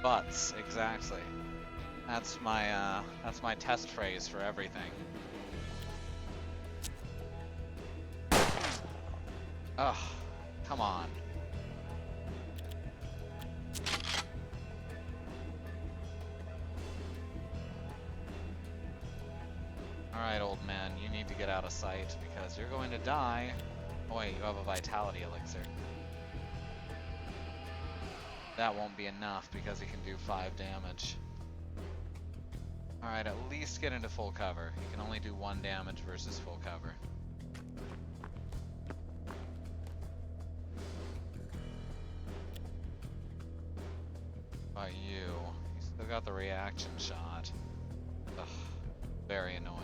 Butts, exactly. That's my test phrase for everything. Ugh, come on. Alright, old man, you need to get out of sight because you're going to die. Oh wait, you have a vitality elixir. That won't be enough because he can do 5 damage. Alright, at least get into full cover. He can only do 1 damage versus full cover. About you. You still got the reaction shot. Ugh, very annoying.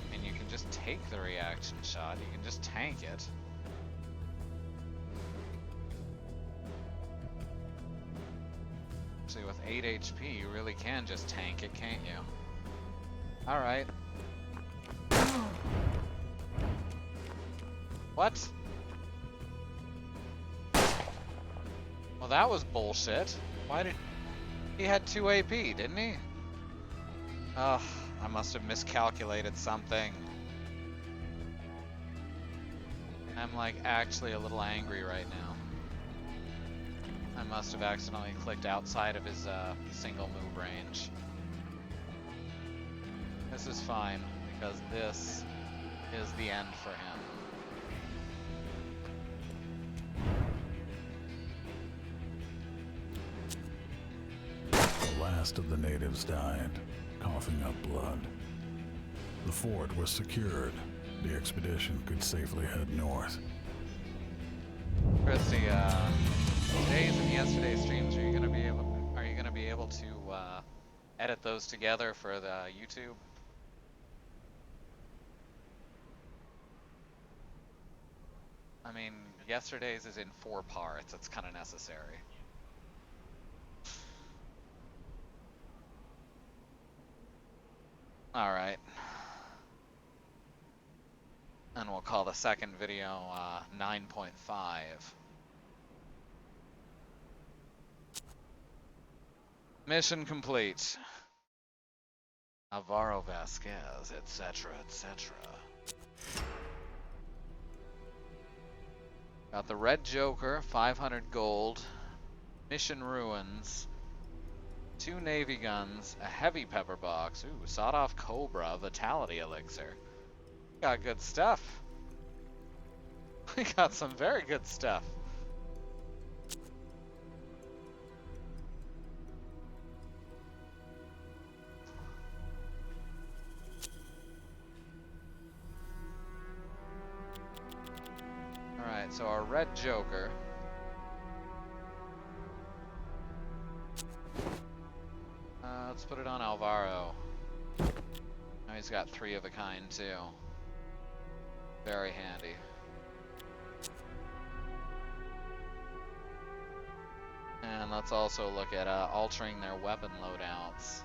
I mean, you can just take the reaction shot. You can just tank it. Actually, with 8 HP, you really can just tank it, can't you? Alright. What? Well, that was bullshit. Why did... He had 2 AP, didn't he? Ugh, I must have miscalculated something. I'm like actually a little angry right now. I must have accidentally clicked outside of his single move range. This is fine, because this is the end for him. The last of the natives died, coughing up blood. The fort was secured. The expedition could safely head north. Christy, today's and yesterday's streams, are you gonna be able to edit those together for the YouTube? I mean, yesterday's is in 4 parts. It's kind of necessary. All right. And we'll call the second video 9.5. Mission complete. Alvaro Vasquez, etc., etc. Got the Red Joker, 500 gold, Mission Ruins, 2 Navy guns, a heavy pepper box, ooh, sawed-off Cobra, Vitality Elixir. Got good stuff. We got some very good stuff. Alright, so our Red Joker. Let's put it on Alvaro. Now he's got 3 of a kind too. Very handy. And let's also look at altering their weapon loadouts.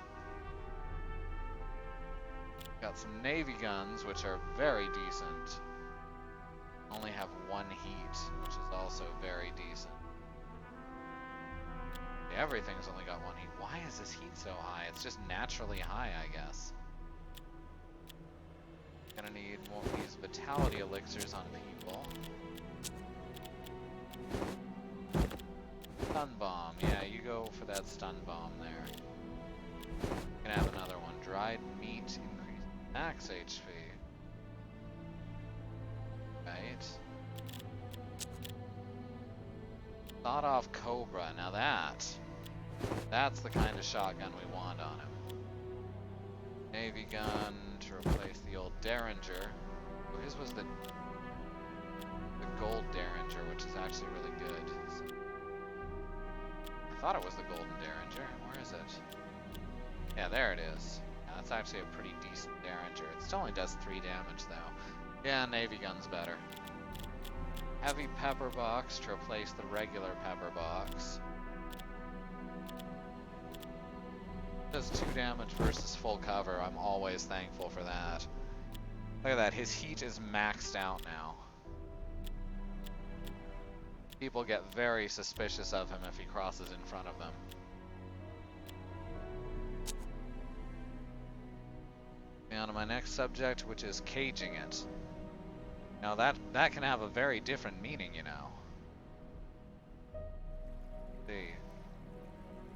Got some Navy guns, which are very decent. Only have 1 heat, which is also very decent. Everything's only got 1 heat. Why is this heat so high? It's just naturally high, I guess. Gonna need more of these vitality elixirs on people. Stun bomb. Yeah, you go for that stun bomb there. You can have another one. Dried meat increase max HP. Right. Sawed-off Cobra. Now that's the kind of shotgun we want on him. Navy gun to replace the old Derringer. Oh, his was the gold Derringer, which is actually really good. I thought it was the golden Derringer. Where is it? Yeah, there it is. Yeah, that's actually a pretty decent Derringer. It still only does 3 damage though. Yeah, Navy gun's better. Heavy pepper box to replace the regular pepper box. Does 2 damage versus full cover. I'm always thankful for that. Look at that, his heat is maxed out now. People get very suspicious of him if he crosses in front of them. On to my next subject, which is caging it. Now that can have a very different meaning, you know. Let's see.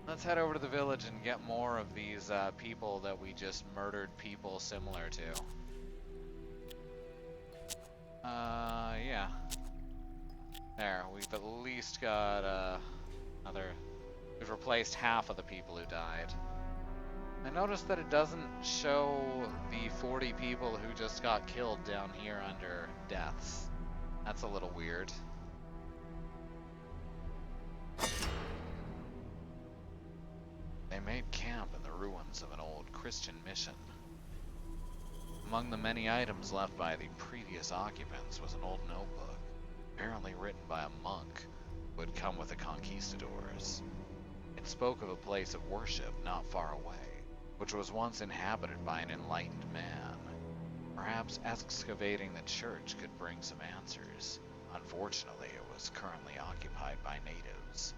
Let's head over to the village and get more of these people that we just murdered people similar to. Yeah. There, we've at least got we've replaced half of the people who died. I noticed that it doesn't show the 40 people who just got killed down here under deaths. That's a little weird. They made camp in the ruins of an old Christian mission. Among the many items left by the previous occupants was an old notebook, apparently written by a monk who had come with the conquistadors. It spoke of a place of worship not far away, which was once inhabited by an enlightened man. Perhaps excavating the church could bring some answers. Unfortunately, it was currently occupied by natives.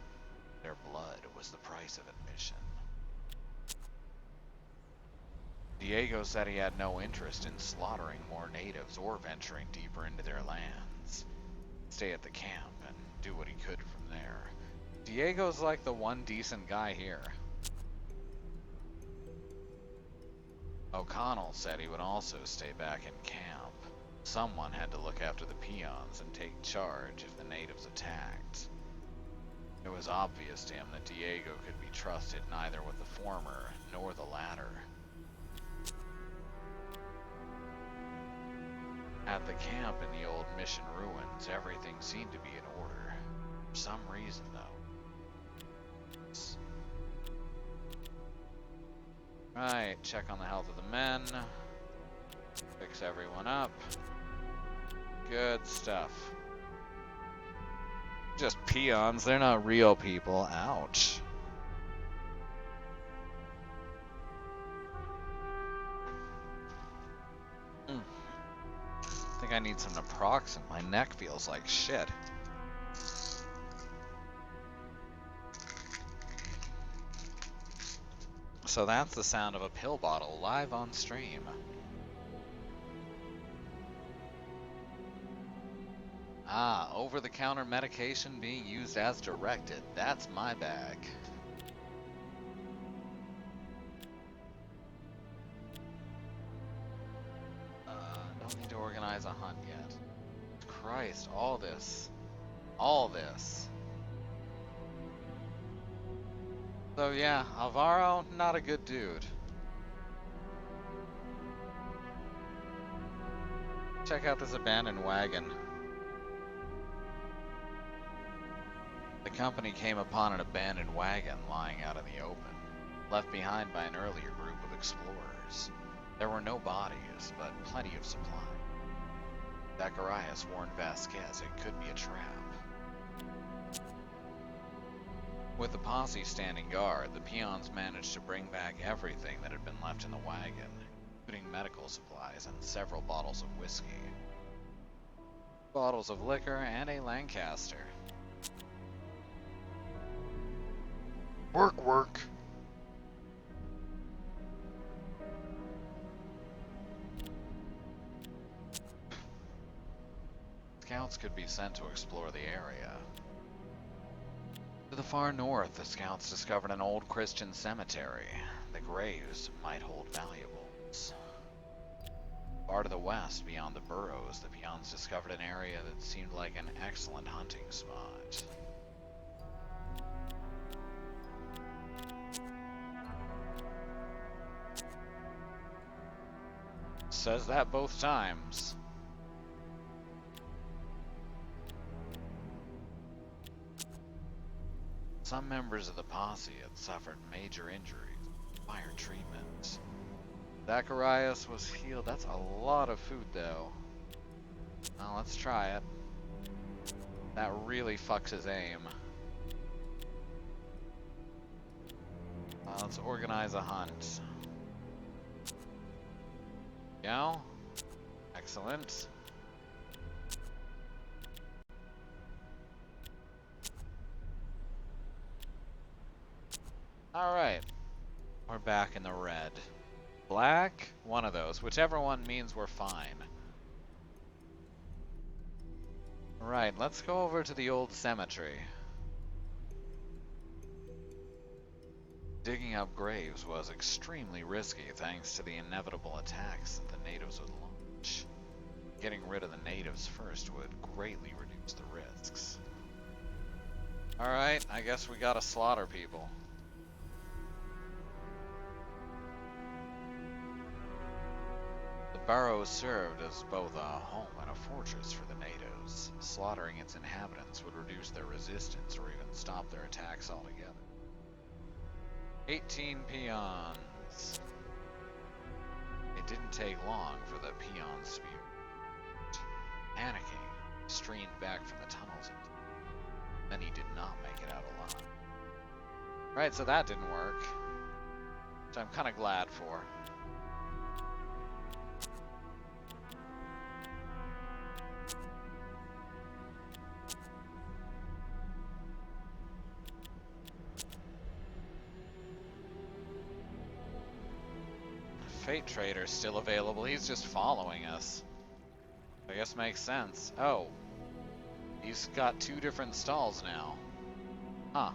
Their blood was the price of admission. Diego said he had no interest in slaughtering more natives or venturing deeper into their lands. Stay at the camp and do what he could from there. Diego's like the one decent guy here. O'Connell said he would also stay back in camp. Someone had to look after the peons and take charge if the natives attacked. It was obvious to him that Diego could be trusted neither with the former nor the latter. At the camp in the old mission ruins, everything seemed to be in order. For some reason, though. Right, check on the health of the men. Fix everyone up. Good stuff. Just peons, they're not real people. Ouch. I think I need some naproxen. My neck feels like shit. So that's the sound of a pill bottle live on stream. Ah, over-the-counter medication being used as directed. That's my bag. Don't need to organize a hunt yet. Christ, all this. All this. So yeah, Alvaro, not a good dude. Check out this abandoned wagon. The company came upon an abandoned wagon lying out in the open, left behind by an earlier group of explorers. There were no bodies, but plenty of supply. Zacharias warned Vasquez it could be a trap. With the posse standing guard, the peons managed to bring back everything that had been left in the wagon, including medical supplies and several bottles of whiskey, bottles of liquor, and a Lancaster. Work. Scouts could be sent to explore the area. To the far north, the scouts discovered an old Christian cemetery. The graves might hold valuables. Far to the west, beyond the burrows, the peons discovered an area that seemed like an excellent hunting spot. Says that both times. Some members of the posse had suffered major injuries, fire treatment. Zacharias was healed. That's a lot of food, though. Well, let's try it. That really fucks his aim. Let's organize a hunt. Go. Excellent. Alright. We're back in the red. Black? One of those. Whichever one means we're fine. Right, let's go over to the old cemetery. Digging up graves was extremely risky thanks to the inevitable attacks that the natives would launch. Getting rid of the natives first would greatly reduce the risks. Alright, I guess we gotta slaughter people. The barrow served as both a home and a fortress for the natives. Slaughtering its inhabitants would reduce their resistance or even stop their attacks altogether. 18 peons. It didn't take long for the peons to be panicking, streamed back from the tunnels. Many did not make it out alive. Right, so that didn't work, which I'm kind of glad for. Fate Trader's still available. He's just following us. I guess makes sense. Oh. He's got 2 different stalls now. Huh.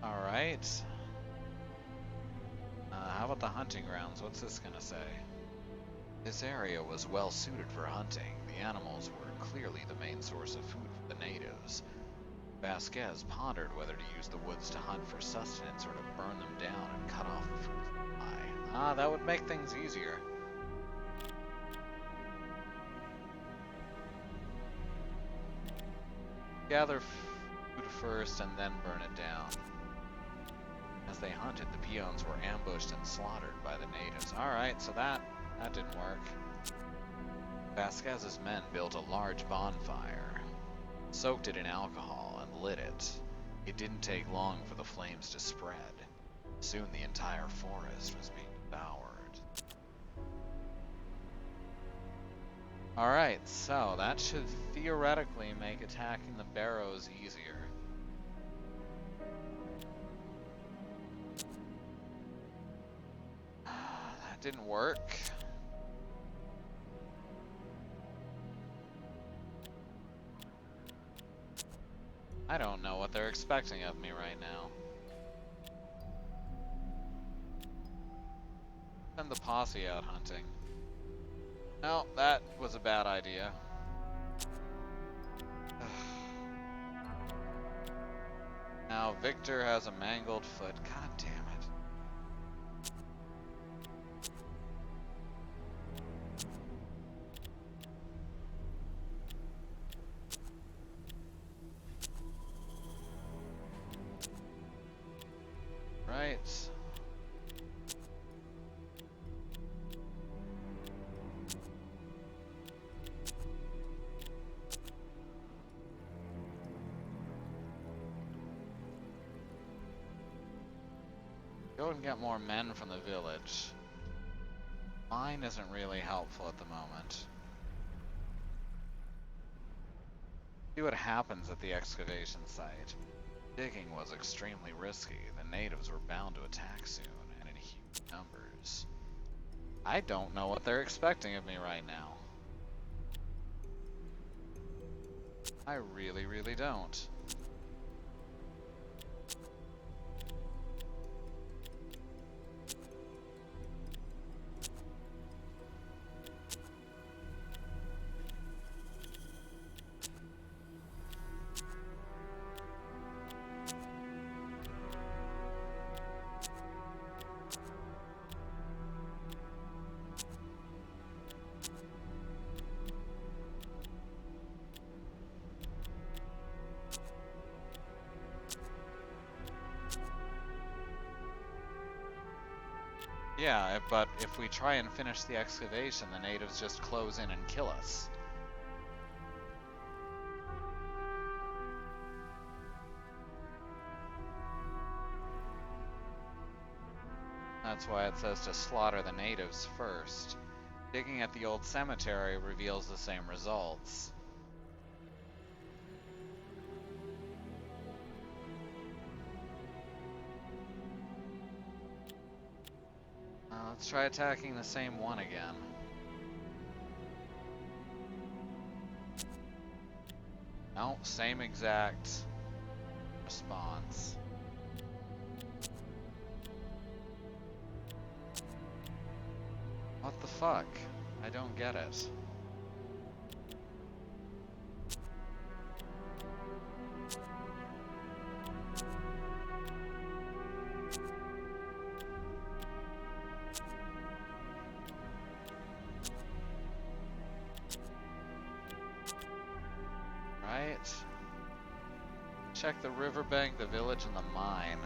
Alright. How about the hunting grounds? What's this gonna say? This area was well suited for hunting. The animals were clearly the main source of food for the natives. Vasquez pondered whether to use the woods to hunt for sustenance or to burn them down and cut off the food supply. That would make things easier. Gather food first and then burn it down. As they hunted, the peons were ambushed and slaughtered by the natives. Alright, so that didn't work. Vasquez's men built a large bonfire, soaked it in alcohol, and lit it. It didn't take long for the flames to spread. Soon the entire forest was being devoured. Alright, so that should theoretically make attacking the barrows easier. That didn't work. I don't know what they're expecting of me right now. Send the posse out hunting. No, that was a bad idea. Now Victor has a mangled foot. God damn it. Right. Go and get more men from the village. Mine isn't really helpful at the moment. See what happens at the excavation site. Digging was extremely risky. The natives were bound to attack soon, and in huge numbers. I don't know what they're expecting of me right now. I really, really don't. Yeah, but if we try and finish the excavation, the natives just close in and kill us. That's why it says to slaughter the natives first. Digging at the old cemetery reveals the same results. Let's try attacking the same one again. No, same exact response. What the fuck? I don't get it. Right? Check the riverbank, the village, and the mine.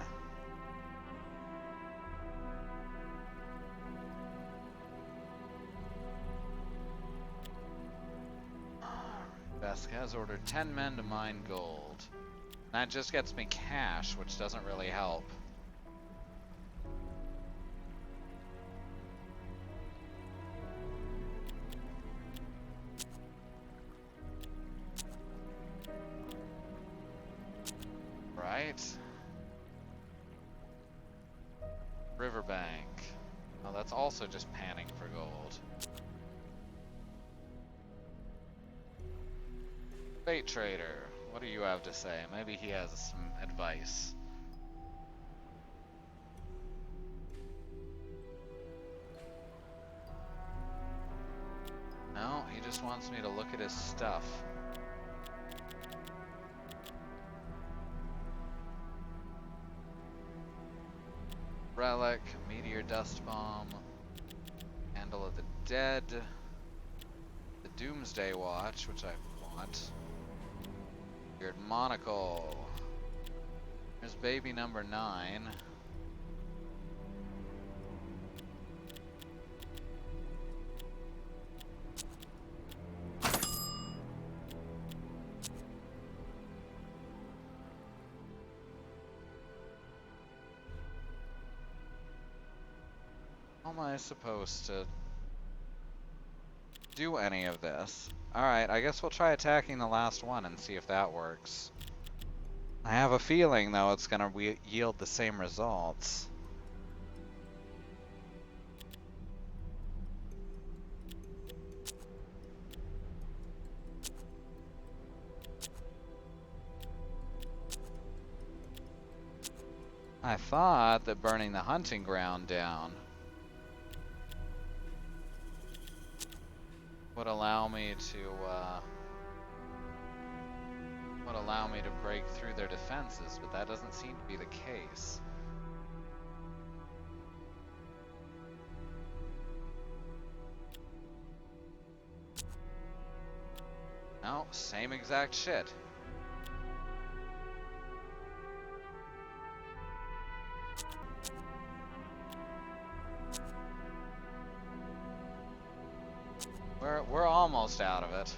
Vesk has ordered 10 men to mine gold. That just gets me cash, which doesn't really help. Right? Riverbank. Oh, that's also just panning for gold. Bait trader, what do you have to say? Maybe he has some advice. No, he just wants me to look at his stuff. Relic, meteor dust bomb, Candle of the Dead, the Doomsday Watch, which I want. Weird monocle. There's baby number 9. How am I supposed to do any of this? Alright, I guess we'll try attacking the last one and see if that works. I have a feeling, though, it's gonna yield the same results. I thought that burning the hunting ground down would allow me to break through their defenses, but that doesn't seem to be the case. No, same exact shit. We're almost out of it.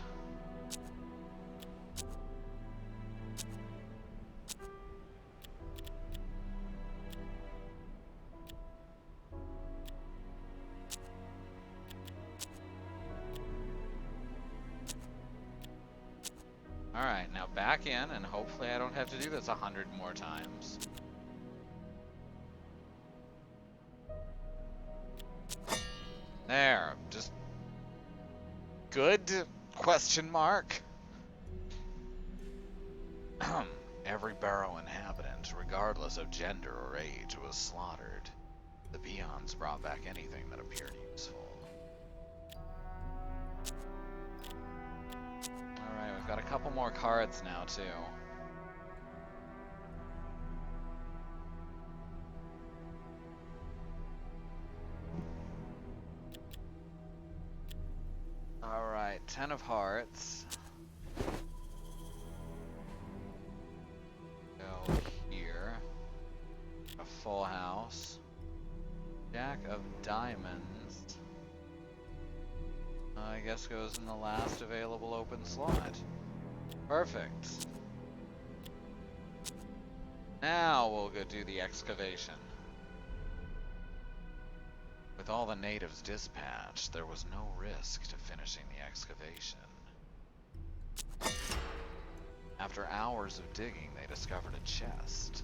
Alright, now back in, and hopefully I don't have to do this 100 more times. There, just good? Question mark. Every Barrow inhabitant, regardless of gender or age, was slaughtered. The peons brought back anything that appeared useful. Alright, we've got a couple more cards now, too. Alright, 10 of hearts. Go here. A full house. Jack of diamonds. I guess goes in the last available open slot. Perfect. Now we'll go do the excavation. With all the natives dispatched, there was no risk to finishing the excavation. After hours of digging, they discovered a chest.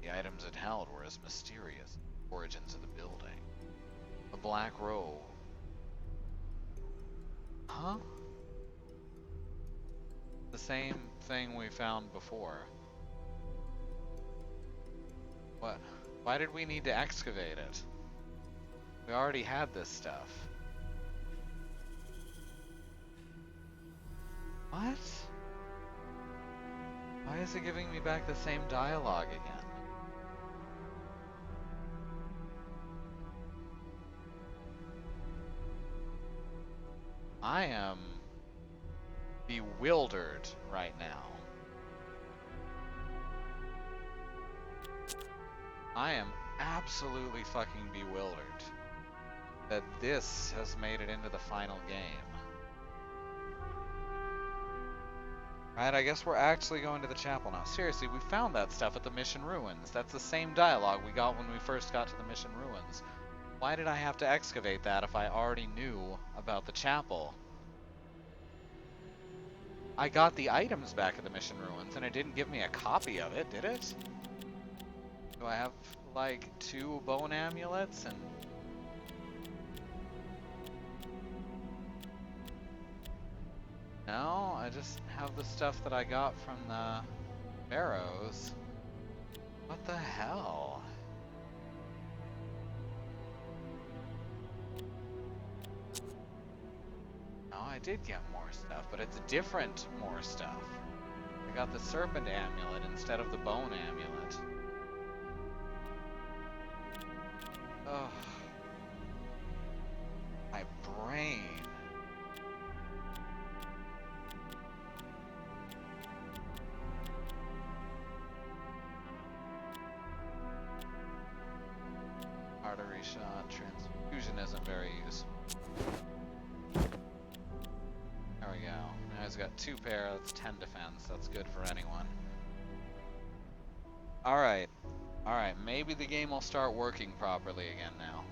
The items it held were as mysterious as the origins of the building. A The black robe. Huh? The same thing we found before. What? Why did we need to excavate it? We already had this stuff. What? Why is it giving me back the same dialogue again? I am bewildered right now. I am absolutely fucking bewildered that this has made it into the final game. Right, I guess we're actually going to the chapel now. Seriously, we found that stuff at the Mission Ruins. That's the same dialogue we got when we first got to the Mission Ruins. Why did I have to excavate that if I already knew about the chapel? I got the items back at the Mission Ruins, and it didn't give me a copy of it, did it? Do I have, like, 2 bone amulets and... No, I just have the stuff that I got from the Barrows. What the hell? No, I did get more stuff, but it's different more stuff. I got the serpent amulet instead of the bone amulet. Ugh. My brain. Artery shot, transfusion isn't very useful. There we go. Now he's got 2 pair, that's 10 defense. That's good for anyone. Alright. Alright, maybe the game will start working properly again now.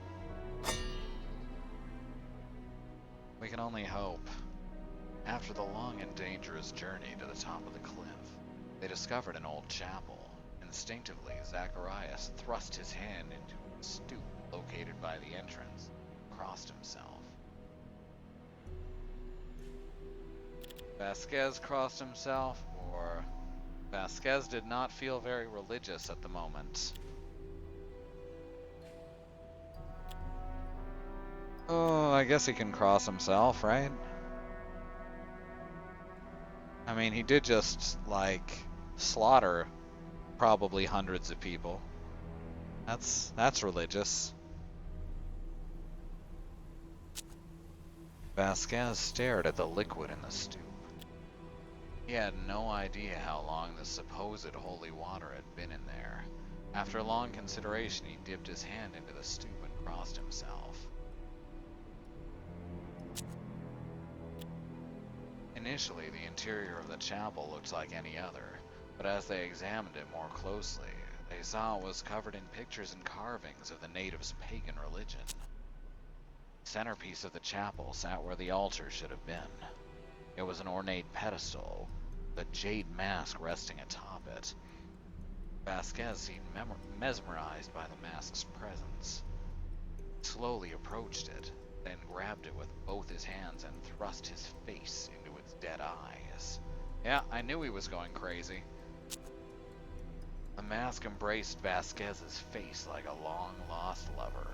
We can only hope. After the long and dangerous journey to the top of the cliff, they discovered an old chapel. Instinctively, Zacharias thrust his hand into a stoop located by the entrance, crossed himself. Vasquez crossed himself, or Vasquez did not feel very religious at the moment. Oh, I guess he can cross himself, right? I mean, he did just, like, slaughter probably hundreds of people. That's religious. Vasquez stared at the liquid in the stoop. He had no idea how long the supposed holy water had been in there. After long consideration, he dipped his hand into the stoop and crossed himself. Initially, the interior of the chapel looked like any other, but as they examined it more closely, they saw it was covered in pictures and carvings of the natives' pagan religion. The centerpiece of the chapel sat where the altar should have been. It was an ornate pedestal, with a jade mask resting atop it. Vasquez seemed mesmerized by the mask's presence. He slowly approached it, then grabbed it with both his hands and thrust his face into its dead eyes. Yeah, I knew he was going crazy. The mask embraced Vasquez's face like a long-lost lover.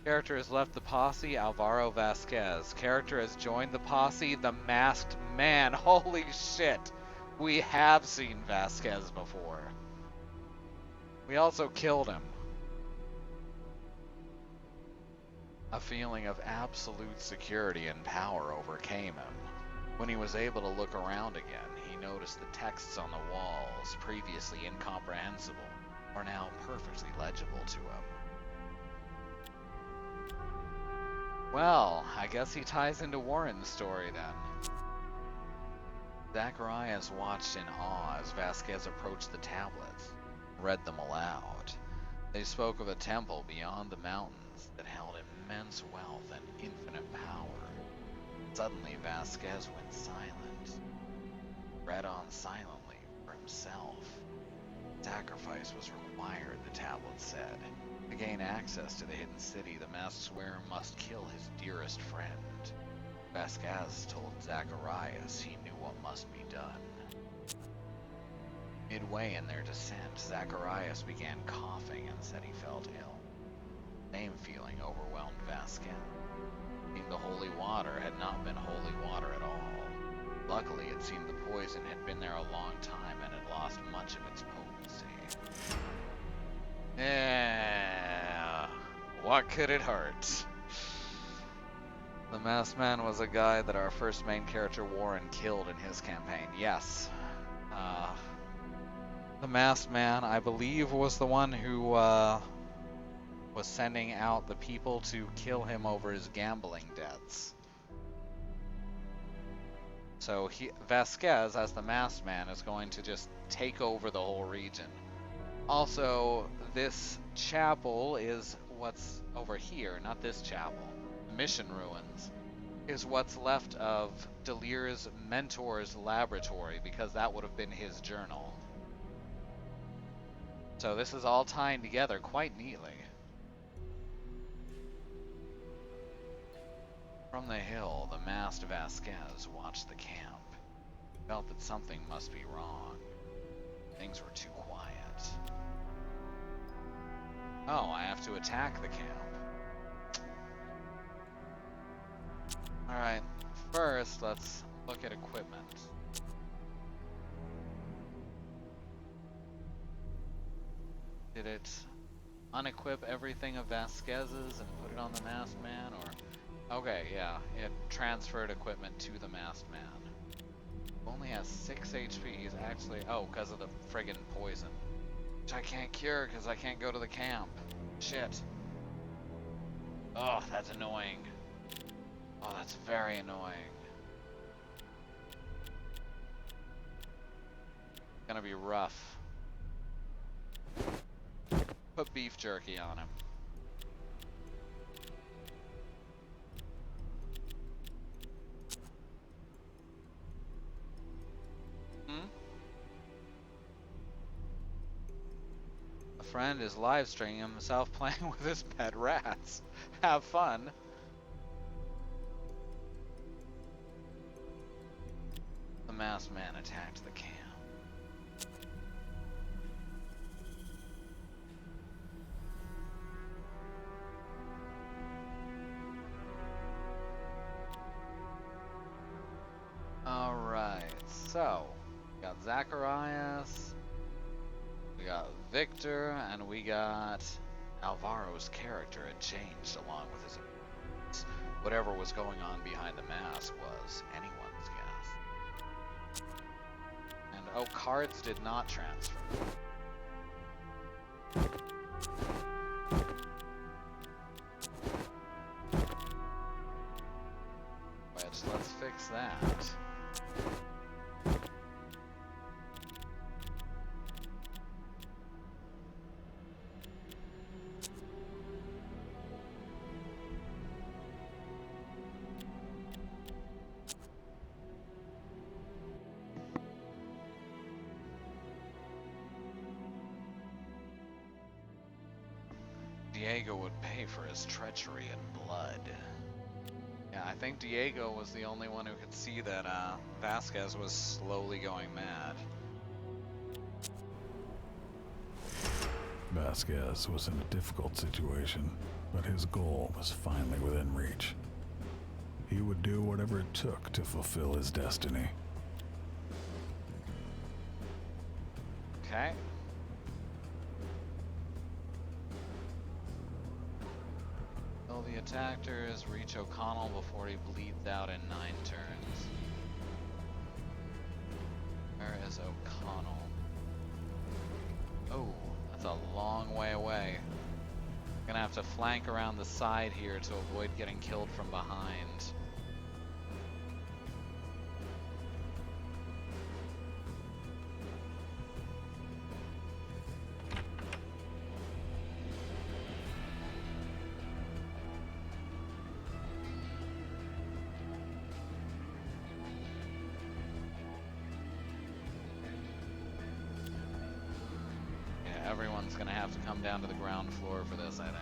Character has left the posse, Alvaro Vasquez. Character has joined the posse, the Masked Man. Holy shit! We have seen Vasquez before. We also killed him. A feeling of absolute security and power overcame him. When he was able to look around again, he noticed the texts on the walls, previously incomprehensible, are now perfectly legible to him. Well, I guess he ties into Warren's story then. Zacharias watched in awe as Vasquez approached the tablets, read them aloud. They spoke of a temple beyond the mountains that held immense wealth and infinite power. Suddenly, Vasquez went silent, read on silently for himself. Sacrifice was required, the tablet said. To gain access to the hidden city, the masked swearer must kill his dearest friend. Vasquez told Zacharias he knew what must be done. Midway in their descent, Zacharias began coughing and said he felt ill. Same feeling overwhelmed Vasquez. It seemed the holy water had not been holy water at all. Luckily, it seemed the poison had been there a long time and had lost much of its potency. Yeah, what could it hurt? The masked man was a guy that our first main character Warren killed in his campaign. Yes. The masked man, I believe, was the one who was sending out the people to kill him over his gambling debts. So Vasquez, as the masked man, is going to just take over the whole region. Also, this chapel is what's over here, not this chapel. The mission ruins is what's left of Delir's mentor's laboratory, because that would have been his journal. So this is all tying together quite neatly. From the hill, the masked Vasquez watched the camp. He felt that something must be wrong. Things were too quiet. Oh, I have to attack the camp. Alright, first let's look at equipment. Did it unequip everything of Vasquez's and put it on the masked man, or... Okay, yeah, it transferred equipment to the masked man. Only has 6 HP. He's actually... Oh, because of the friggin' poison. Which I can't cure because I can't go to the camp. Shit. Oh, that's annoying. Oh, that's very annoying. Gonna be rough. Put beef jerky on him. A friend is live streaming himself playing with his pet rats. Have fun. The masked man attacked the camp. Alright, so we got Zacharias, we got Victor, and we got Alvaro's character had changed along with his appearance. Whatever was going on behind the mask was anyone's guess. And oh, cards did not transfer. Which, let's fix that. Diego would pay for his treachery and blood. Yeah, I think Diego was the only one who could see that Vasquez was slowly going mad. Vasquez was in a difficult situation, but his goal was finally within reach. He would do whatever it took to fulfill his destiny. Okay. Kill the attackers, reach O'Connell before he bleeds out in 9 turns. Where is O'Connell? Oh, that's a long way away. Gonna have to flank around the side here to avoid getting killed from behind. everyone's gonna have to come down to the ground floor for this, I think.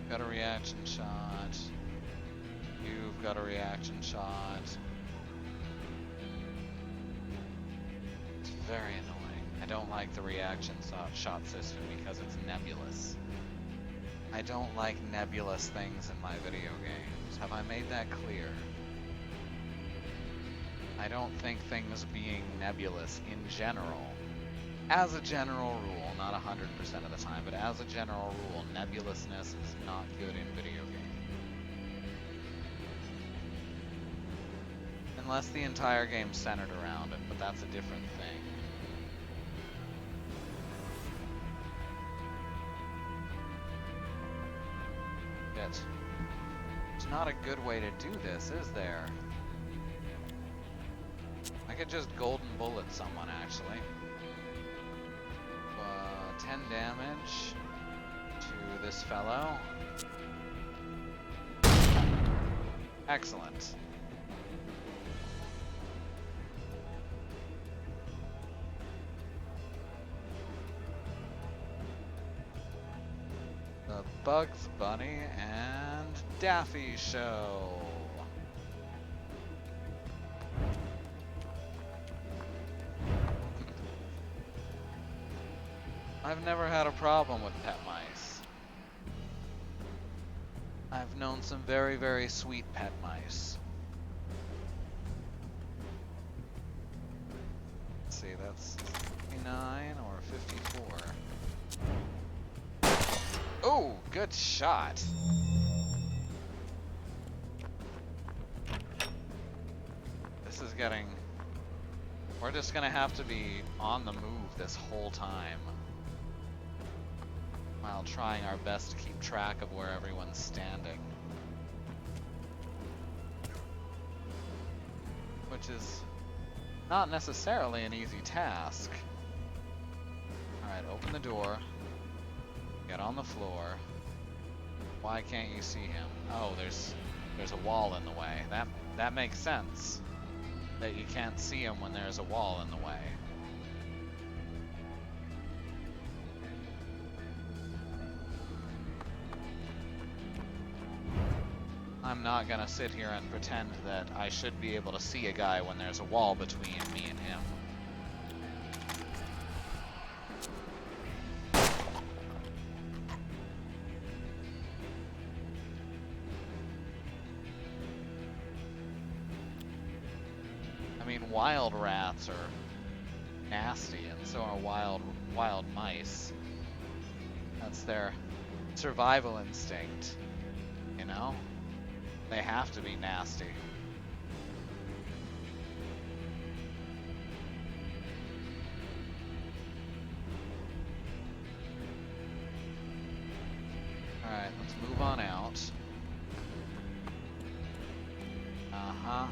Got a reaction shot. You've got a reaction shot. It's very annoying. I don't like the reaction shot system because it's nebulous. I don't like nebulous things in my video games. Have I made that clear? I don't think things being nebulous in general, as a general rule, not 100% of the time, but as a general rule, nebulousness is not good in video games. Unless the entire game's centered around it, but that's a different thing. It's not a good way to do this, is there? I could just golden bullet someone, actually. 10 damage to this fellow. Excellent. The Bugs Bunny and Daffy Show. I've never had a problem with pet mice. I've known some very, very sweet pet mice. Let's see, that's 59 or 54. Oh, good shot. This is getting... We're just gonna have to be on the move this whole time, while trying our best to keep track of where everyone's standing. Which is not necessarily an easy task. Alright, open the door. Get on the floor. Why can't you see him? Oh, there's a wall in the way. That makes sense. That you can't see him when there's a wall in the way. I'm not gonna sit here and pretend that I should be able to see a guy when there's a wall between me and him. I mean, wild rats are nasty, and so are wild mice. That's their survival instinct, you know? They have to be nasty. Alright, let's move on out. Uh-huh.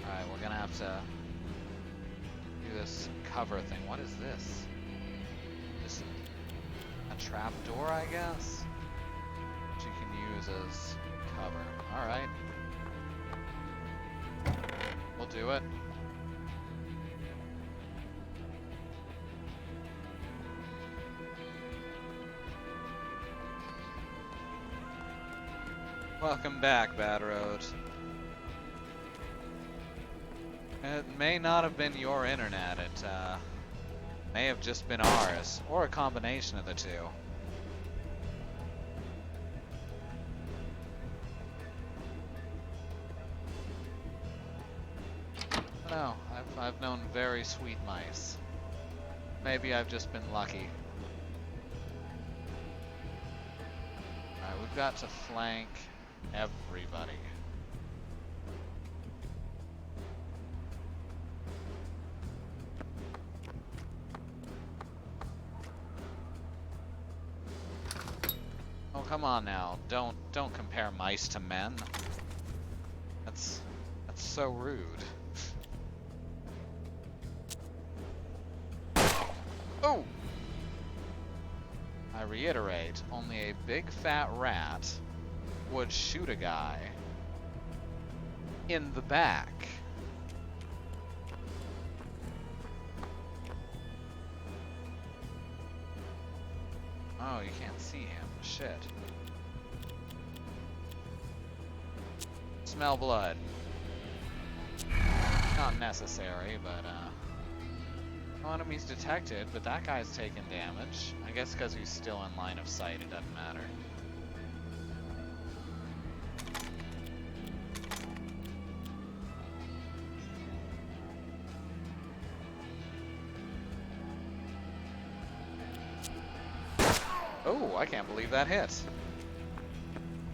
Alright, we're gonna have to do this cover thing. What is this? Just a trap door, I guess? Which you can use as cover. Alright. We'll do it. Welcome back, Bad Road. It may not have been your internet. It may have just been ours, or a combination of the two. No, I've known very sweet mice. Maybe I've just been lucky. Alright, we've got to flank everybody. Oh, come on now. Don't compare mice to men. That's so rude. Oh! I reiterate, only a big fat rat would shoot a guy in the back. Oh, you can't see him. Shit. Smell blood. Not necessary, but, no enemies detected, but that guy's taking damage. I guess because he's still in line of sight, it doesn't matter. Oh, I can't believe that hit.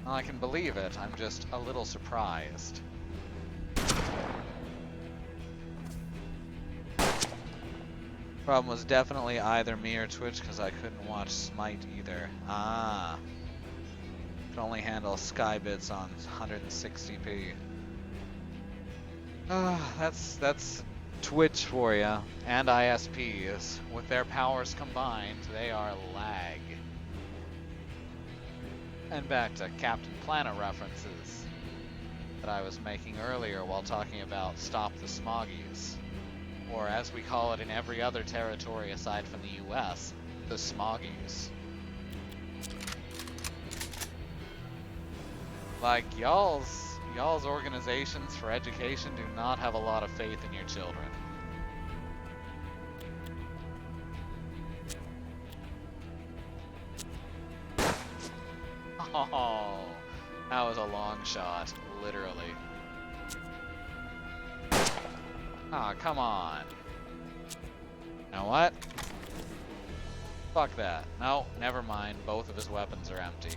Well, I can believe it, I'm just a little surprised. Problem was definitely either me or Twitch because I couldn't watch Smite either. Ah. Could only handle skybits on 160p. That's Twitch for you. And ISPs. With their powers combined, they are lag. And back to Captain Planet references that I was making earlier while talking about Stop the Smoggies. Or as we call it in every other territory aside from the US, the Smoggies. Like, y'all's organizations for education do not have a lot of faith in your children. Oh, that was a long shot, literally. Ah, come on. You know what? Fuck that. No, never mind. Both of his weapons are empty.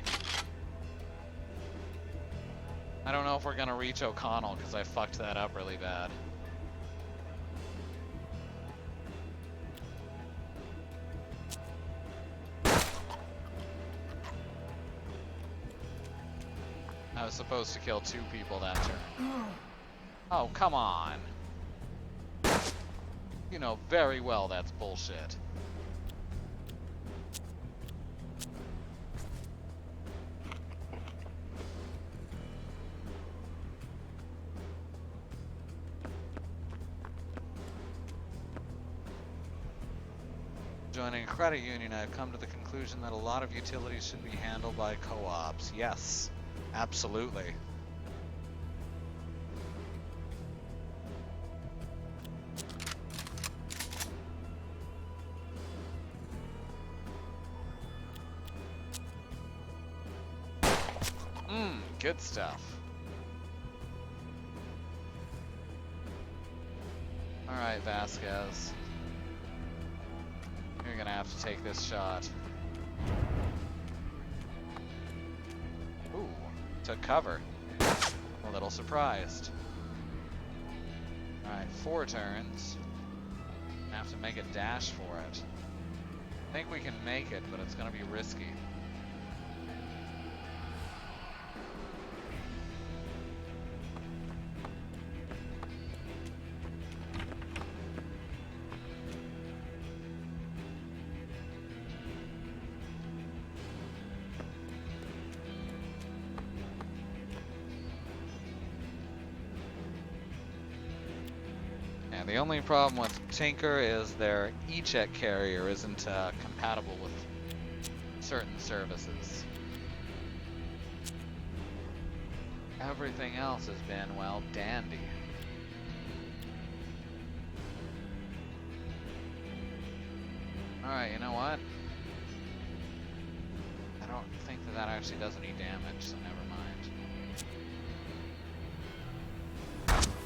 I don't know if we're gonna reach O'Connell because I fucked that up really bad. I was supposed to kill 2 people that turn. Oh, come on. You know very well that's bullshit. Joining a credit union, I've come to the conclusion that a lot of utilities should be handled by co-ops. Yes, absolutely. Good stuff. Alright, Vasquez. You're gonna have to take this shot. Ooh, took cover. A little surprised. Alright, 4 turns. Gonna have to make a dash for it. I think we can make it, but it's gonna be risky. The only problem with Tinker is their e-check carrier isn't compatible with certain services. Everything else has been, well, dandy. Alright, you know what? I don't think that actually does any damage, so never mind.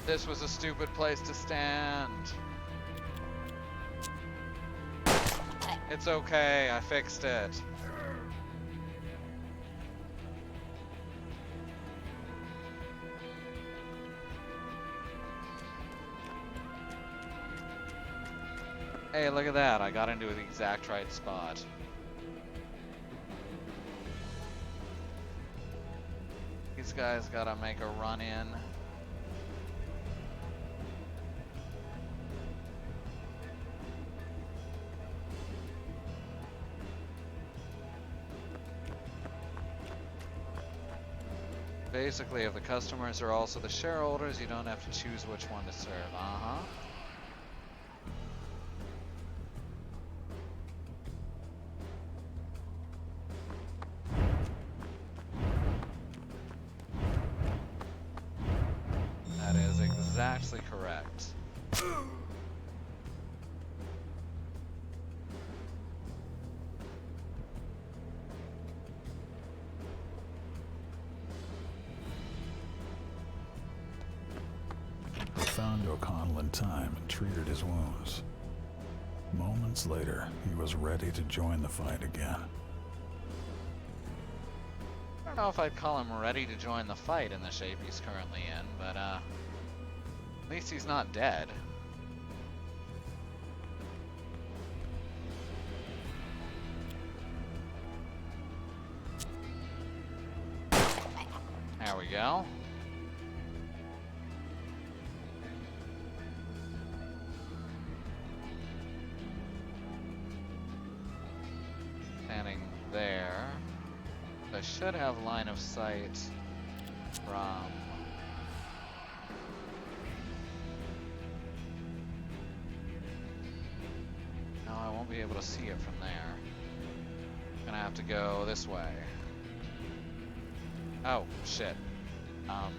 This was a stupid place to stand. It's okay, I fixed it. Hey, look at that, I got into the exact right spot. These guys gotta make a run in. basically, if the customers are also the shareholders, you don't have to choose which one to serve. Uh-huh. That is exactly correct. They found O'Connell in time and treated his wounds. Moments later, he was ready to join the fight again. I don't know if I'd call him ready to join the fight in the shape he's currently in, but at least he's not dead. There we go. Standing there. I should have line of sight from... No, I won't be able to see it from there. Gonna have to go this way. Oh, shit. I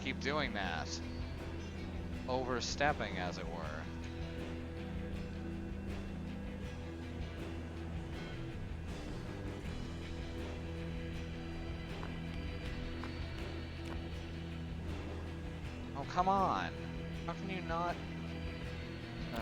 keep doing that. Overstepping, as it were. Oh, come on. How can you not... Ugh.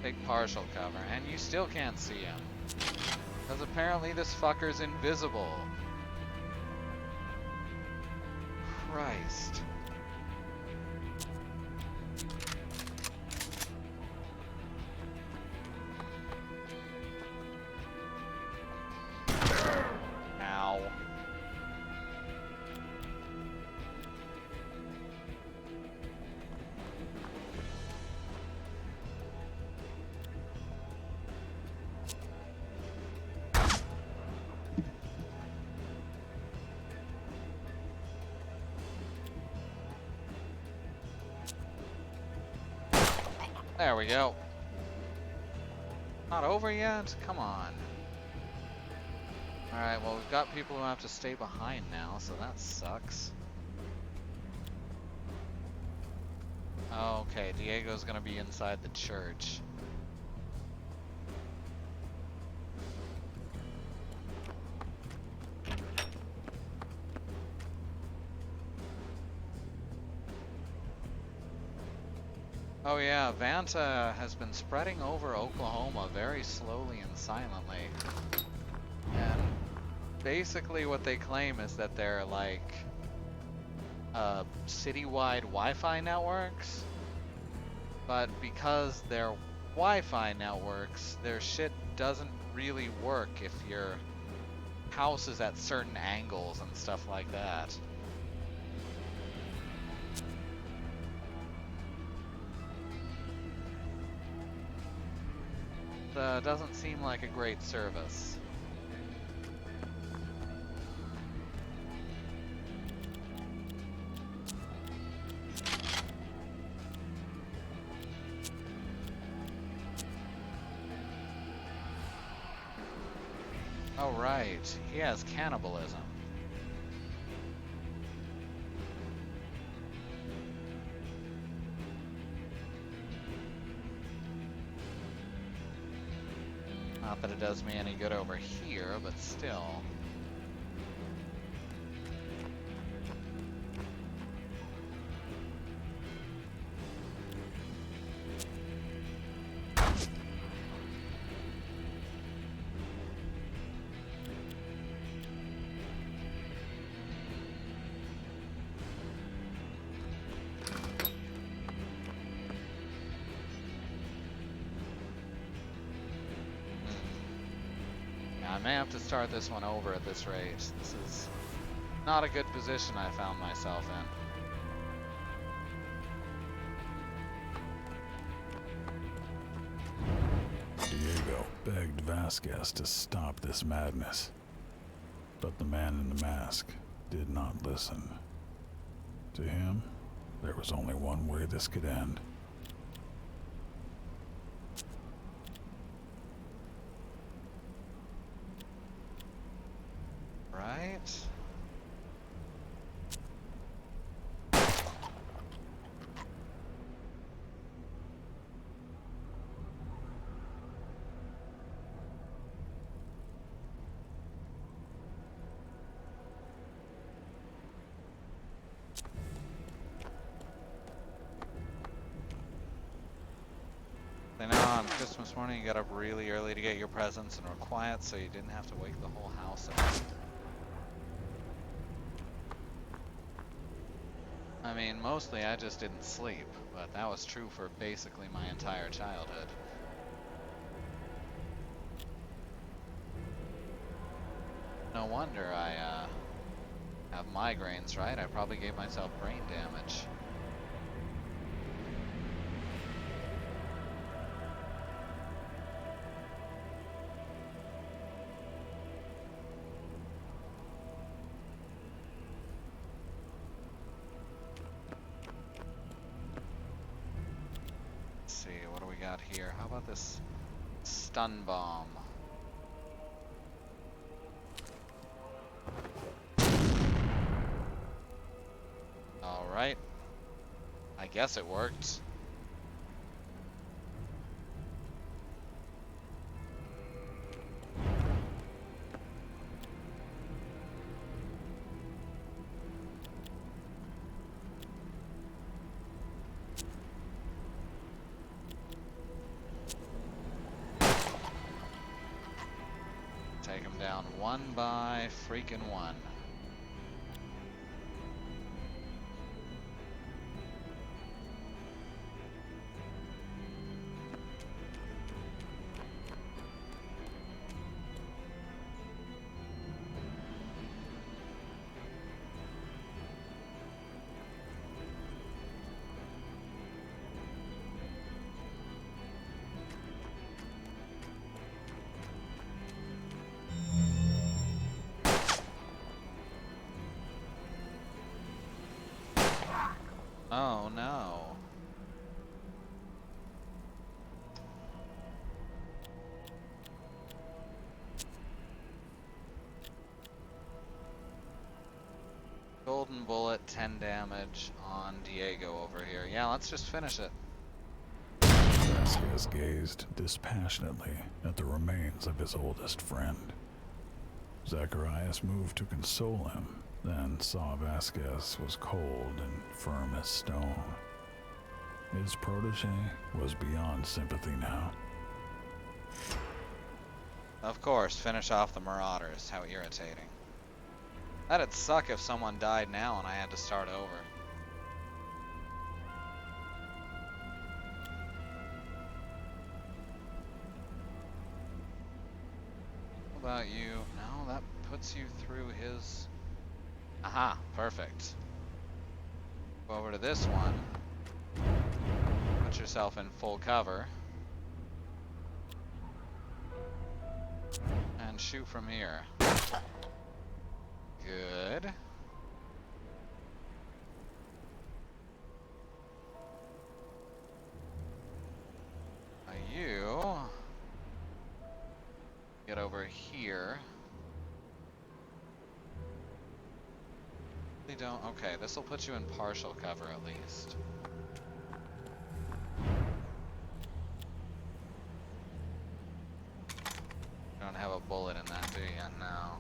Take partial cover, and you still can't see him. Because apparently this fucker's invisible. Christ. Ow. There we go. Not over yet? Come on. Alright, well we've got people who have to stay behind now, so that sucks. Okay, Diego's gonna be inside the church. Oh yeah, Vanta has been spreading over Oklahoma very slowly and silently. And basically what they claim is that they're like citywide Wi-Fi networks, but because they're Wi-Fi networks, their shit doesn't really work if your house is at certain angles and stuff like that. Doesn't seem like a great service. Oh right, he has cannibalism. Not that it does me any good over here, but still. I may have to start this one over at this rate. This is not a good position I found myself in. Diego begged Vasquez to stop this madness. But the man in the mask did not listen. To him, there was only one way this could end. Right? I know on Christmas morning you got up really early to get your presents and were quiet so you didn't have to wake the whole house up. I mean, mostly I just didn't sleep, but that was true for basically my entire childhood. No wonder I have migraines, right? I probably gave myself brain damage. What do we got here? How about this stun bomb? Alright. I guess it worked. Take him down one by freaking one. Oh no. Golden bullet, 10 damage on Diego over here. Yeah, let's just finish it. Vasquez gazed dispassionately at the remains of his oldest friend. Zacharias moved to console him, then saw Vasquez was cold and firm as stone. His protege was beyond sympathy now. Of course, finish off the Marauders. How irritating. That'd suck if someone died now and I had to start over. What about you? No, that puts you through his... Aha, perfect. Go over to this one. Put yourself in full cover. And shoot from here. Good. You get over here. They don't. Okay, this will put you in partial cover at least. You don't have a bullet in that, do you? No.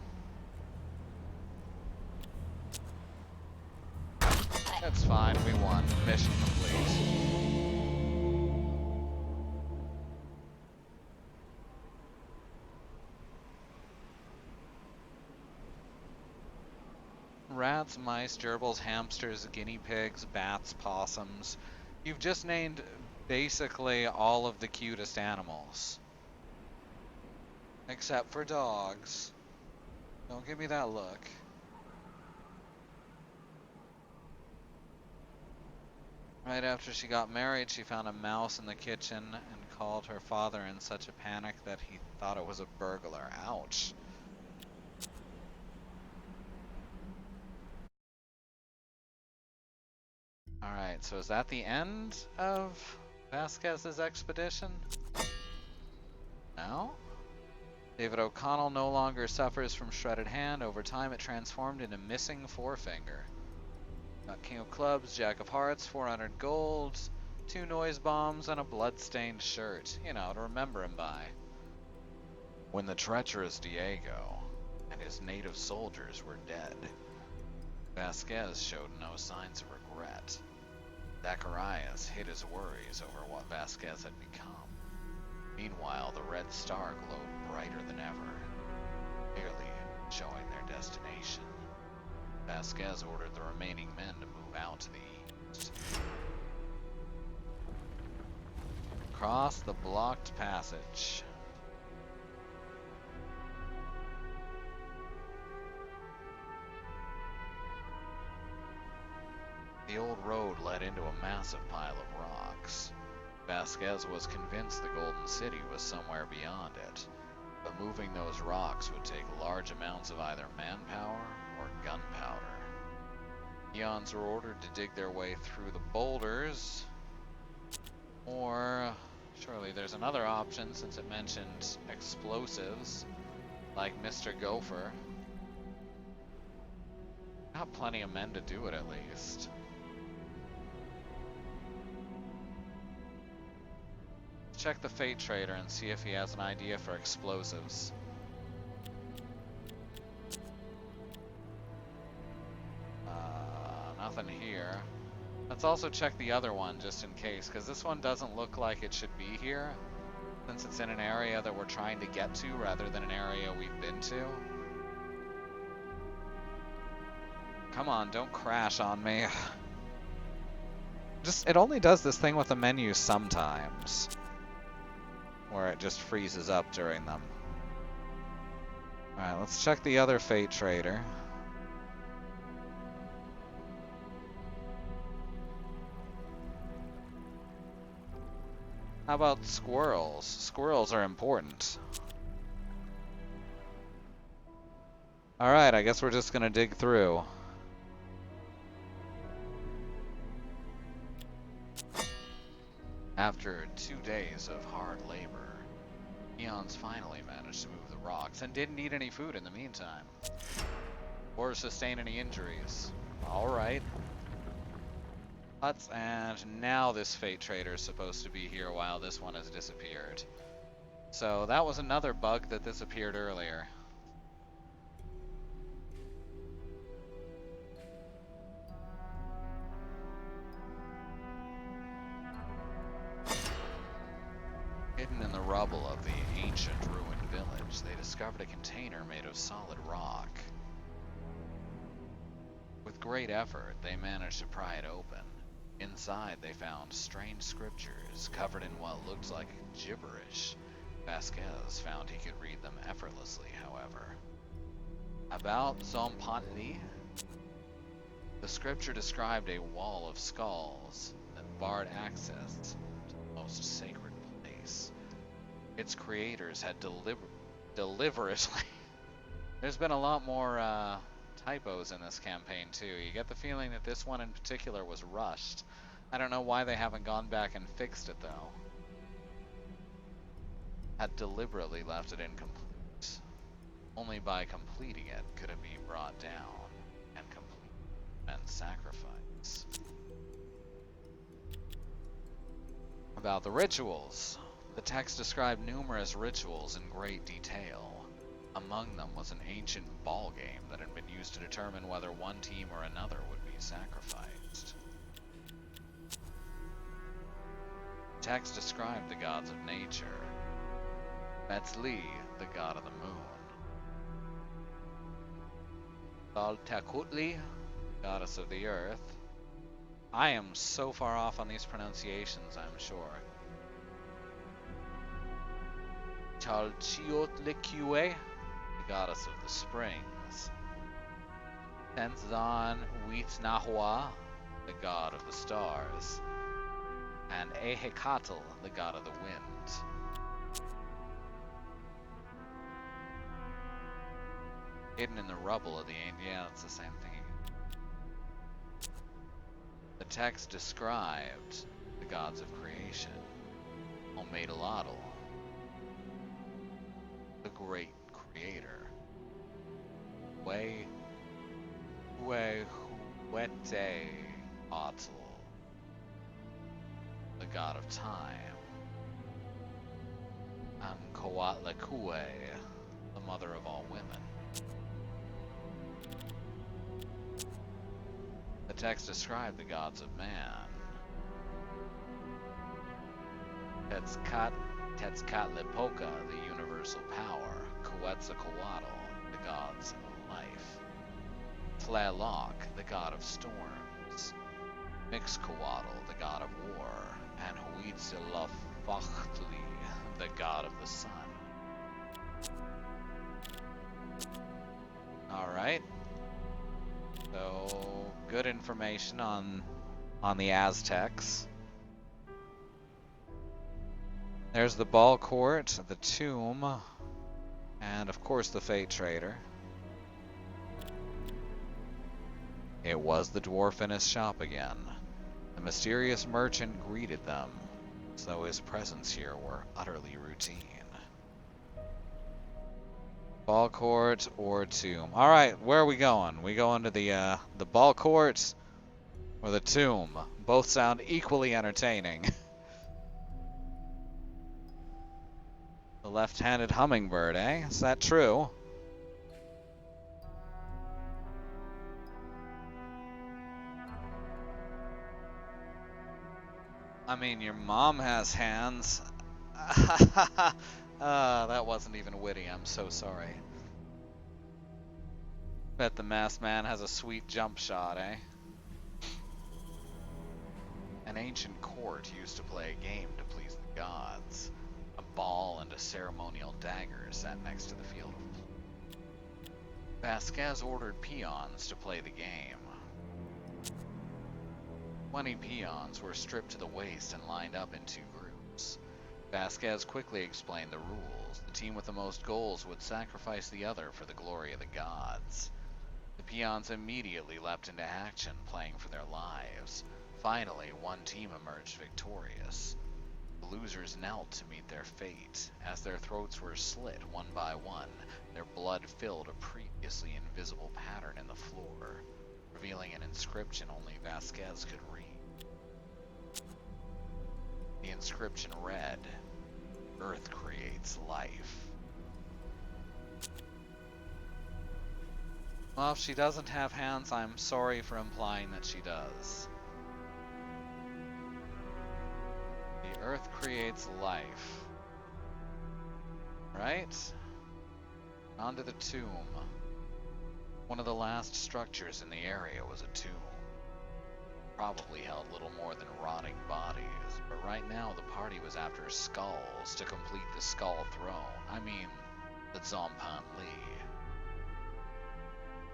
That's fine, we won. Mission complete. Rats, mice, gerbils, hamsters, guinea pigs, bats, possums. You've just named basically all of the cutest animals. Except for dogs. Don't give me that look. Right after she got married, she found a mouse in the kitchen and called her father in such a panic that he thought it was a burglar. Ouch. Alright, so is that the end of Vasquez's expedition? No? David O'Connell no longer suffers from shredded hand. Over time it transformed into missing forefinger. Got King of Clubs, Jack of Hearts, 400 gold, 2 noise bombs, and a blood-stained shirt. You know, to remember him by. When the treacherous Diego and his native soldiers were dead, Vasquez showed no signs of regret. Zacharias hid his worries over what Vasquez had become. Meanwhile, the red star glowed brighter than ever, clearly showing their destination. Vasquez ordered the remaining men to move out to the east. Cross the blocked passage. The old road led into a massive pile of rocks. Vasquez was convinced the Golden City was somewhere beyond it, but moving those rocks would take large amounts of either manpower or gunpowder. Peons were ordered to dig their way through the boulders, or surely there's another option since it mentioned explosives, like Mr. Gopher. Got plenty of men to do it at least. Check the Fate Trader and see if he has an idea for explosives. Nothing here. Let's also check the other one just in case, because this one doesn't look like it should be here, since it's in an area that we're trying to get to rather than an area we've been to. Come on, don't crash on me. It only does this thing with the menu sometimes, where it just freezes up during them. Alright, let's check the other Fate Trader. How about squirrels? Squirrels are important. Alright, I guess we're just gonna dig through. After 2 days of hard labor, Peons finally managed to move the rocks and didn't eat any food in the meantime, or sustain any injuries. Alright. And now this Fate Trader is supposed to be here while this one has disappeared. So that was another bug that disappeared earlier. Hidden in the rubble of the ancient ruined village, they discovered a container made of solid rock. With great effort, they managed to pry it open. Inside, they found strange scriptures covered in what looked like gibberish. Vasquez found he could read them effortlessly, however. About Zompantli, the scripture described a wall of skulls that barred access to the most sacred place. Its creators had deliberately... There's been a lot more typos in this campaign too. You get the feeling that this one in particular was rushed. I don't know why they haven't gone back and fixed it though. Had deliberately left it incomplete. Only by completing it could it be brought down and complete and sacrifice. About the rituals. The text described numerous rituals in great detail. Among them was an ancient ball game that had been used to determine whether one team or another would be sacrificed. The text described the gods of nature. Metzli, the god of the moon. Saltakutli, goddess of the earth. I am so far off on these pronunciations, I'm sure. Chalchiotlikiwe, the goddess of the springs. Tenzan Huitznahua, the god of the stars. and Ehekatl, the god of the wind. Hidden in the rubble of the ancient... Yeah, it's the same thing. The text described the gods of creation. Omedelatl, the great creator. Huete Atl, the god of time. And Coatlekue, the mother of all women. The text described the gods of man. Tetzcatlipoca, the universal power. Quetzalcoatl, the gods of life. Tlaloc, the god of storms. Mixcoatl, the god of war. And Huitzilopochtli, the god of the sun. Alright. So, good information on the Aztecs. There's the ball court, the tomb, and of course the Fate Trader. It was the dwarf in his shop again. The mysterious merchant greeted them, as though his presence here were utterly routine. Ball court or tomb. Alright, where are we going? We going to the ball court or the tomb? Both sound equally entertaining. The left-handed hummingbird, eh? Is that true? I mean, your mom has hands. That wasn't even witty, I'm so sorry. Bet the masked man has a sweet jump shot, eh? An ancient court used to play a game to please the gods. A ball and a ceremonial dagger sat next to the field of play. Vasquez ordered peons to play the game. 20 peons were stripped to the waist and lined up in 2 groups. Vasquez quickly explained the rules. The team with the most goals would sacrifice the other for the glory of the gods. The peons immediately leapt into action, playing for their lives. Finally, one team emerged victorious. The losers knelt to meet their fate. As their throats were slit one by one, their blood filled a previously invisible pattern in the floor, revealing an inscription only Vasquez could read. The inscription read, "Earth creates life." Well, if she doesn't have hands, I'm sorry for implying that she does. The earth creates life. Right? Onto the tomb. One of the last structures in the area was a tomb. Probably held little more than rotting bodies, but right now the party was after skulls to complete the skull throne. I mean, the Zompan Li.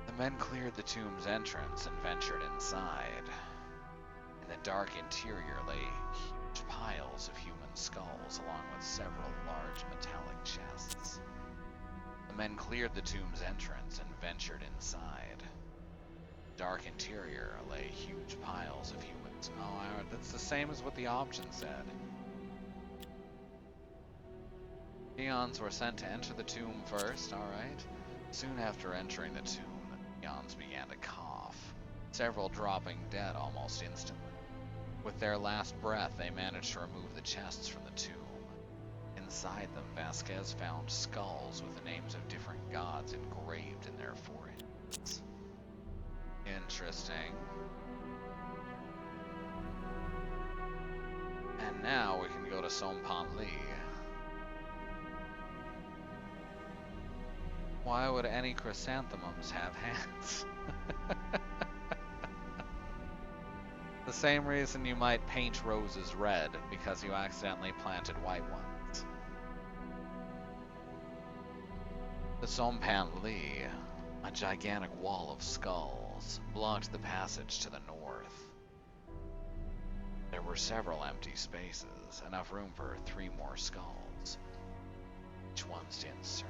The men cleared the tomb's entrance and ventured inside. In the dark interior lay huge piles of human skulls, along with several large metallic chests. The men cleared the tomb's entrance and ventured inside. Dark interior lay huge piles of humans. Oh, that's the same as what the option said. Peons were sent to enter the tomb first, alright. Soon after entering the tomb, the peons began to cough, several dropping dead almost instantly. With their last breath, they managed to remove the chests from the tomb. Inside them, Vasquez found skulls with the names of different gods engraved in their foreheads. Interesting. And now we can go to Zompan Li. Why would any chrysanthemums have hands? The same reason you might paint roses red, because you accidentally planted white ones. The Zompan Li, a gigantic wall of skulls, blocked the passage to the north. There were several empty spaces, enough room for 3 more skulls. Which ones to insert?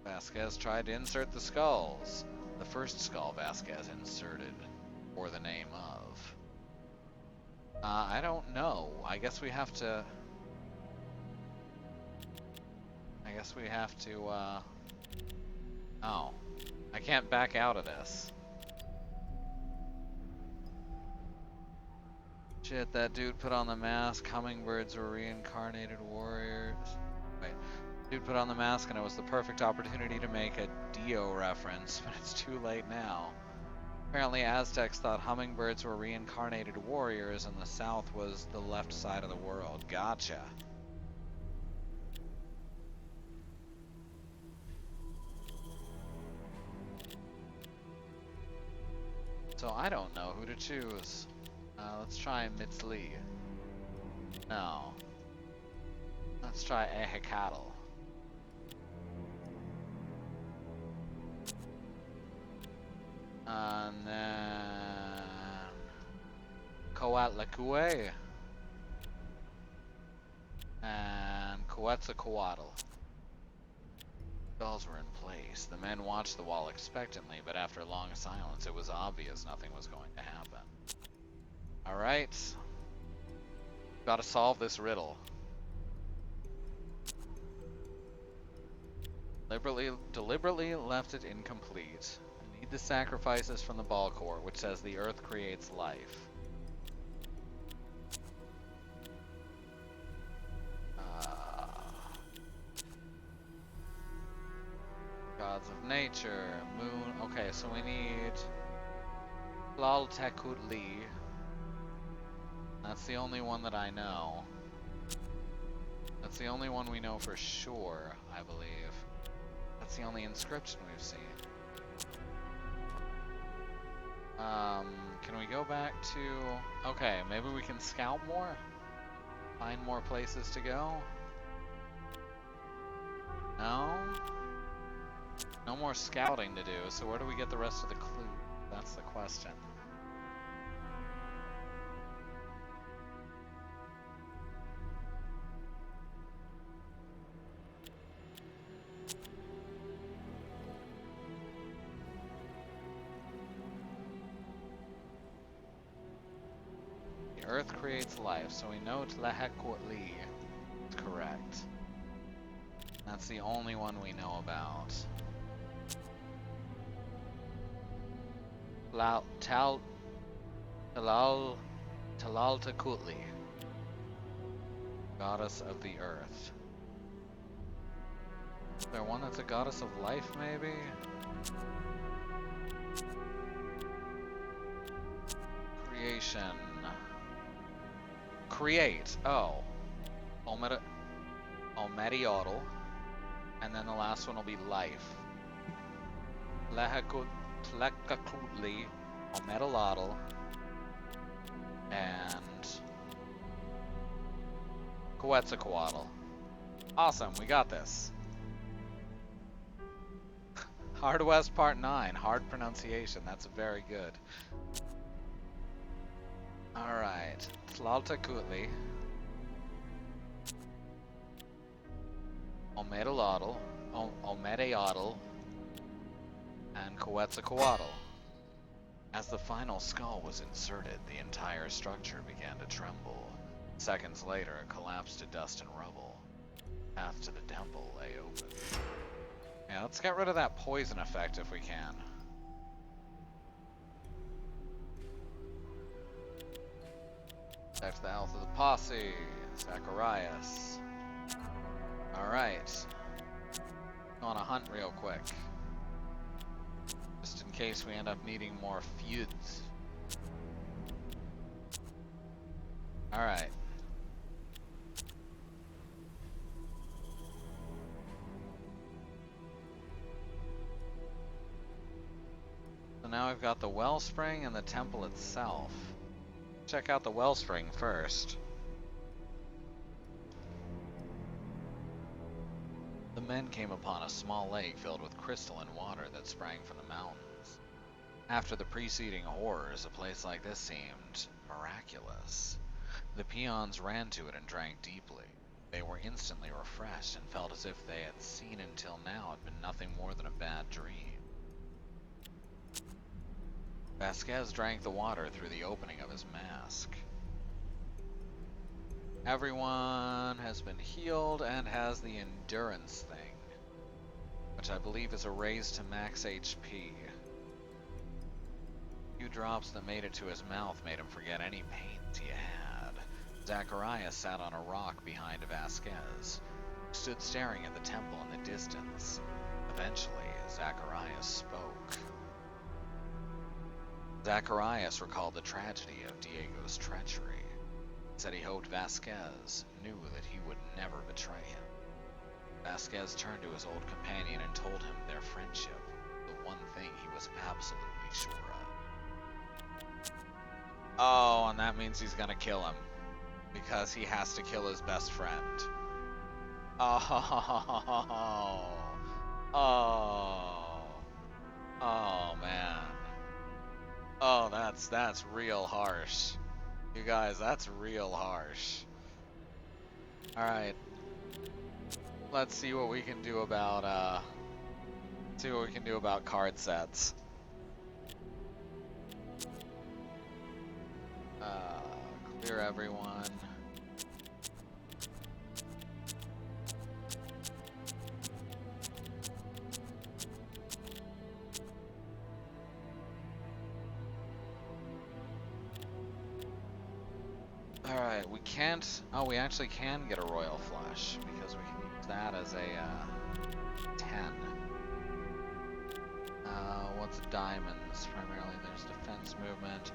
Vasquez tried to insert the skulls. The first skull Vasquez inserted bore the name of. I don't know. I guess we have to. Oh. I can't back out of this. Shit, that dude put on the mask. Hummingbirds were reincarnated warriors. Wait. Dude put on the mask and it was the perfect opportunity to make a Dio reference, but it's too late now. Apparently Aztecs thought hummingbirds were reincarnated warriors and the south was the left side of the world. Gotcha. So I don't know who to choose. Let's try Mitzli. No. Let's try Ehekatl. And then Coatlacue and Quetzalcoatl. Bells were in place. The men watched the wall expectantly, but after long silence, it was obvious nothing was going to happen. Alright. Gotta solve this riddle. Deliberately left it incomplete. I need the sacrifices from the ball court, which says the earth creates life. Gods of nature, moon. Okay, so we need Tlaltekutli. That's the only one that I know. That's the only one we know for sure, I believe. That's the only inscription we've seen. Can we go back to... Okay, maybe we can scout more? Find more places to go? No? No more scouting to do, so where do we get the rest of the clues? That's the question. The earth creates life, so we know Tlahecotli is correct. That's the only one we know about. Tlaltekutli, goddess of the earth. Is there one that's a goddess of life, maybe? Creation. Create. Oh. Omediotl. And then the last one will be life. Tlekakutli, Omedalotl, and Quetzalcoatl. Awesome, we got this. Hard West Part 9, hard pronunciation, that's very good. Alright, Tlaltekutli, Omedalotl, Omediotl, and Quetzalcoatl. As the final skull was inserted, the entire structure began to tremble. Seconds later, it collapsed to dust and rubble. The path to the temple lay open. Yeah, let's get rid of that poison effect if we can. Back to the health of the posse. Zacharias. Alright. Go on a hunt real quick. Just in case we end up needing more feuds. Alright. So now we've got the wellspring and the temple itself. Check out the wellspring first. The men came upon a small lake filled with crystalline water that sprang from the mountains. After the preceding horrors, a place like this seemed miraculous. The peons ran to it and drank deeply. They were instantly refreshed and felt as if they had seen until now had been nothing more than a bad dream. Vasquez drank the water through the opening of his mask. Everyone has been healed and has the endurance thing, which I believe is a raise to max HP. A few drops that made it to his mouth made him forget any pains he had. Zacharias sat on a rock behind Vasquez, who stood staring at the temple in the distance. Eventually, Zacharias spoke. Zacharias recalled the tragedy of Diego's treachery. He said he hoped Vasquez knew that he would never betray him. Vasquez turned to his old companion and told him their friendship, the one thing he was absolutely sure of. Oh, and that means he's gonna kill him, because he has to kill his best friend. Oh, oh, oh man. Oh, that's real harsh. You guys, that's real harsh. Alright. Let's see what we can do about card sets. Clear everyone. Alright, we can't... Oh, we actually can get a Royal Flush, because we can use that as a 10. What's diamonds? Primarily there's defense movement.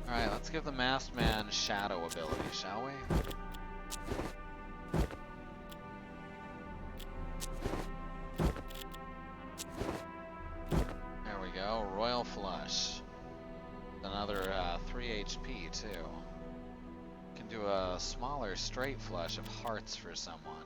Alright, let's give the Masked Man Shadow ability, shall we? There we go, Royal Flush. Another 3 HP too. Can do a smaller straight flush of hearts for someone.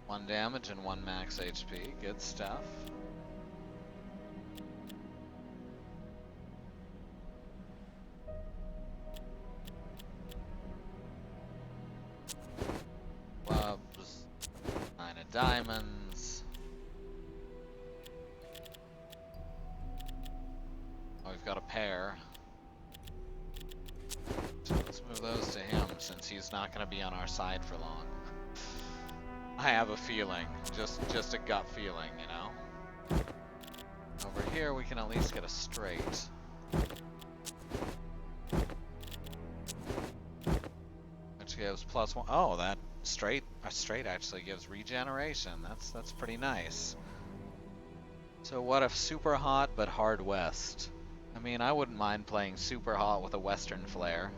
One damage and 1 max HP, good stuff. Clubs, 9 of diamonds. Oh, we've got a pair. So let's move those to him since he's not going to be on our side for long. I have a feeling, just a gut feeling, you know? Over here we can at least get a straight. Which gives +1. Oh, that straight actually gives regeneration. That's pretty nice. So what if super hot but hard west? I mean, I wouldn't mind playing super hot with a western flair.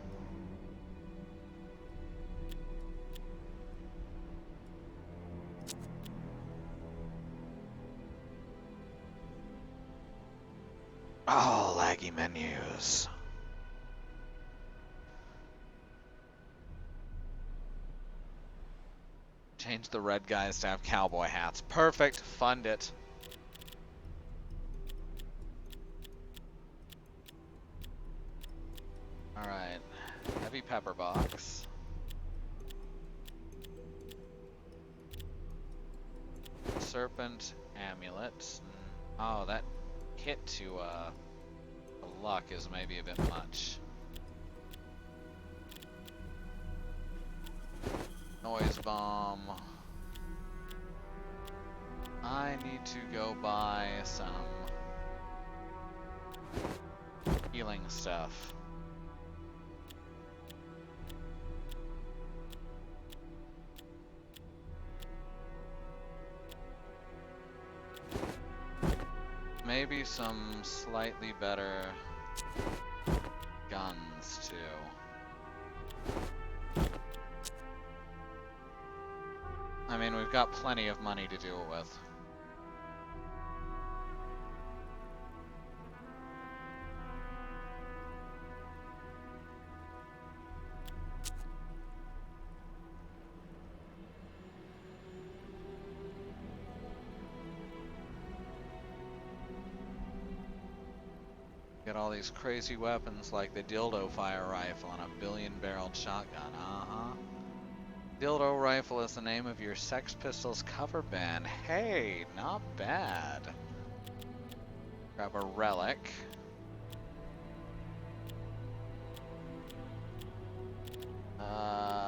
Oh, laggy menus. Change the red guys to have cowboy hats. Perfect. Fund it. Alright. Heavy pepper box. Serpent amulet. Oh, that hit to the luck is maybe a bit much. Noise bomb. I need to go buy some healing stuff. Maybe some slightly better guns too. I mean, we've got plenty of money to do it with. Get all these crazy weapons like the dildo fire rifle and a billion-barreled shotgun. Dildo rifle is the name of your Sex Pistols cover band. Hey, not bad. Grab a relic.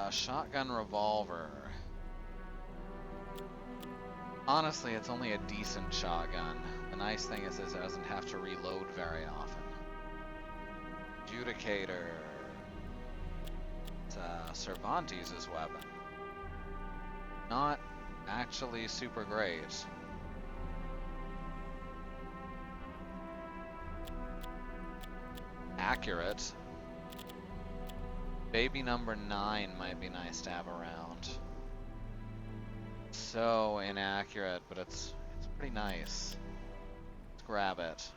Shotgun revolver. Honestly, it's only a decent shotgun. The nice thing is it doesn't have to reload very often. Adjudicator. It's Cervantes' weapon. Not actually super great. Accurate. Baby number 9 might be nice to have around. So inaccurate, but it's pretty nice. Let's grab it.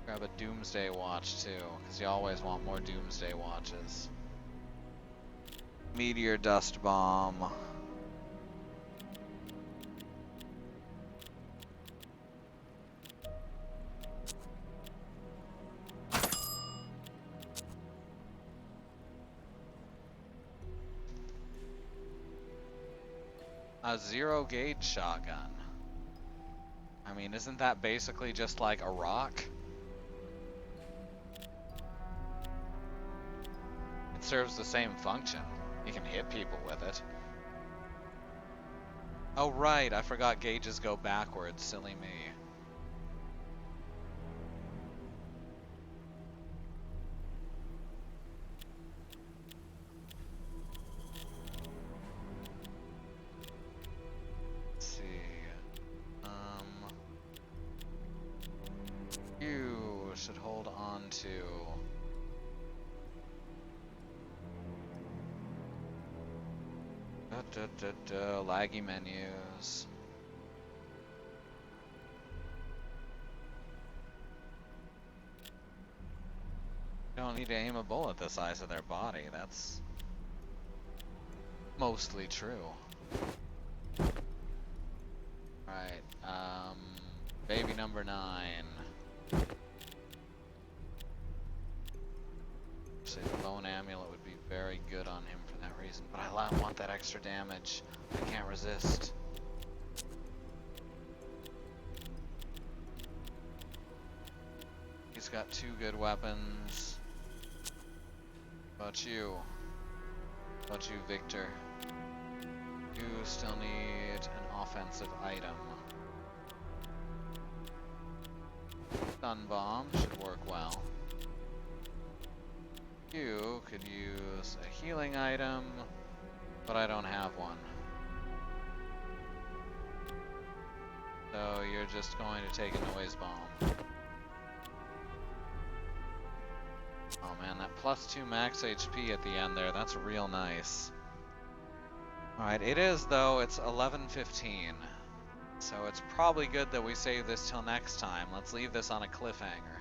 Grab a Doomsday Watch too, because you always want more Doomsday Watches. Meteor Dust Bomb. A zero gauge shotgun. I mean, isn't that basically just like a rock? It serves the same function. You can hit people with it. Oh right, I forgot gauges go backwards, silly me. You should hold on to laggy menus. You don't need to aim a bullet the size of their body. That's mostly true. Alright, baby number 9. Say the bone amulet would be very good on him for that reason, but I want that extra damage. I can't resist. He's got 2 good weapons. What about you? What about you, Victor? You still need an offensive item. Stun bomb should work well. You could use a healing item, but I don't have one. So you're just going to take a noise bomb. Oh man, that +2 max HP at the end there, that's real nice. Alright, it is though, it's 11:15. So it's probably good that we save this till next time. Let's leave this on a cliffhanger.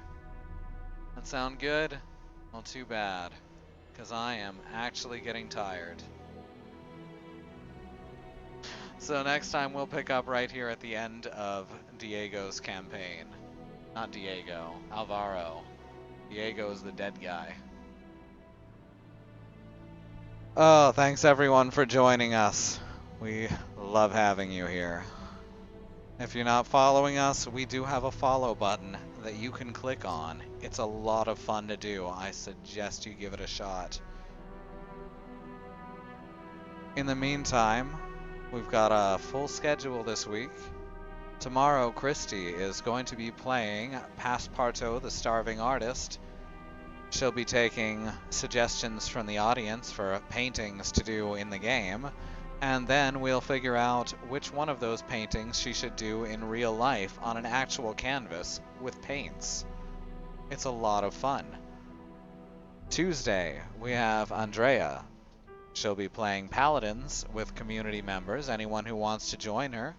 That sound good? Well, too bad, because I am actually getting tired. So next time we'll pick up right here at the end of Diego's campaign. Not Diego, Alvaro. Diego's the dead guy. Oh, thanks everyone for joining us. We love having you here. If you're not following us, we do have a follow button that you can click on. It's a lot of fun to do. I suggest you give it a shot. In the meantime, we've got a full schedule this week. Tomorrow, Christy is going to be playing Passepartout, the Starving Artist. She'll be taking suggestions from the audience for paintings to do in the game. And then we'll figure out which one of those paintings she should do in real life on an actual canvas with paints. It's a lot of fun. Tuesday, we have Andrea. She'll be playing Paladins with community members. Anyone who wants to join her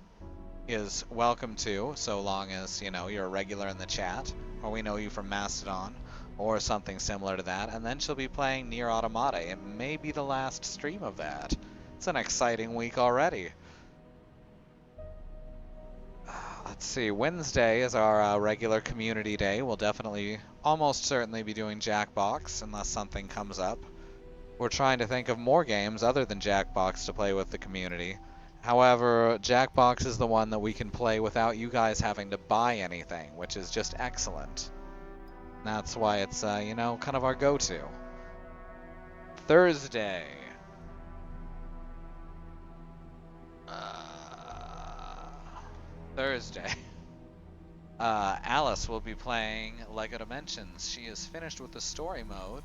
is welcome to, so long as, you know, you're a regular in the chat, or we know you from Mastodon, or something similar to that. And then she'll be playing Nier Automata. It may be the last stream of that. It's an exciting week already. let's see, Wednesday is our regular community day. We'll definitely, almost certainly be doing Jackbox unless something comes up. We're trying to think of more games other than Jackbox to play with the community. However, Jackbox is the one that we can play without you guys having to buy anything, which is just excellent. That's why it's, you know, kind of our go-to. Thursday. Thursday. Alice will be playing LEGO Dimensions. She is finished with the story mode.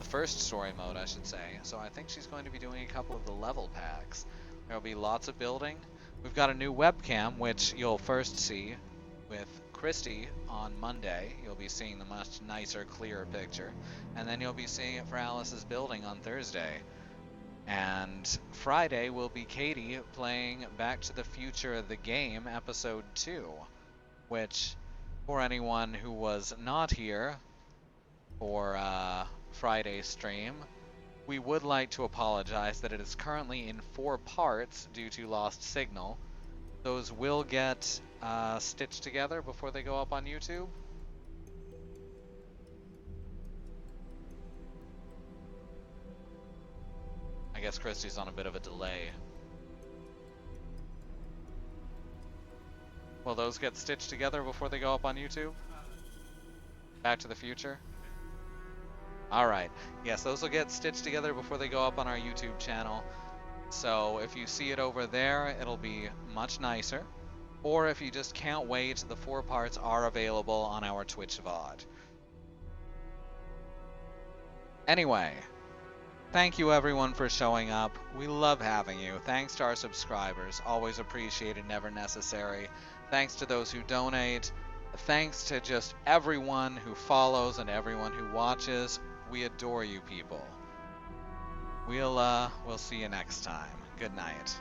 The first story mode, I should say. So I think she's going to be doing a couple of the level packs. There'll be lots of building. We've got a new webcam, which you'll first see with Christy on Monday. You'll be seeing the much nicer, clearer picture. And then you'll be seeing it for Alice's building on Thursday. And Friday will be Katie playing Back to the Future, the game, episode 2. Which, for anyone who was not here for Friday's stream, we would like to apologize that it is currently in 4 parts due to lost signal. Those will get stitched together before they go up on YouTube. I guess Christy's on a bit of a delay. Will those get stitched together before they go up on YouTube? Back to the Future? Alright, yes, those will get stitched together before they go up on our YouTube channel. So if you see it over there, it'll be much nicer. Or if you just can't wait, the 4 parts are available on our Twitch VOD. Anyway, thank you everyone for showing up. We love having you. Thanks to our subscribers. Always appreciated, never necessary. Thanks to those who donate. Thanks to just everyone who follows and everyone who watches. We adore you people. We'll see you next time. Good night.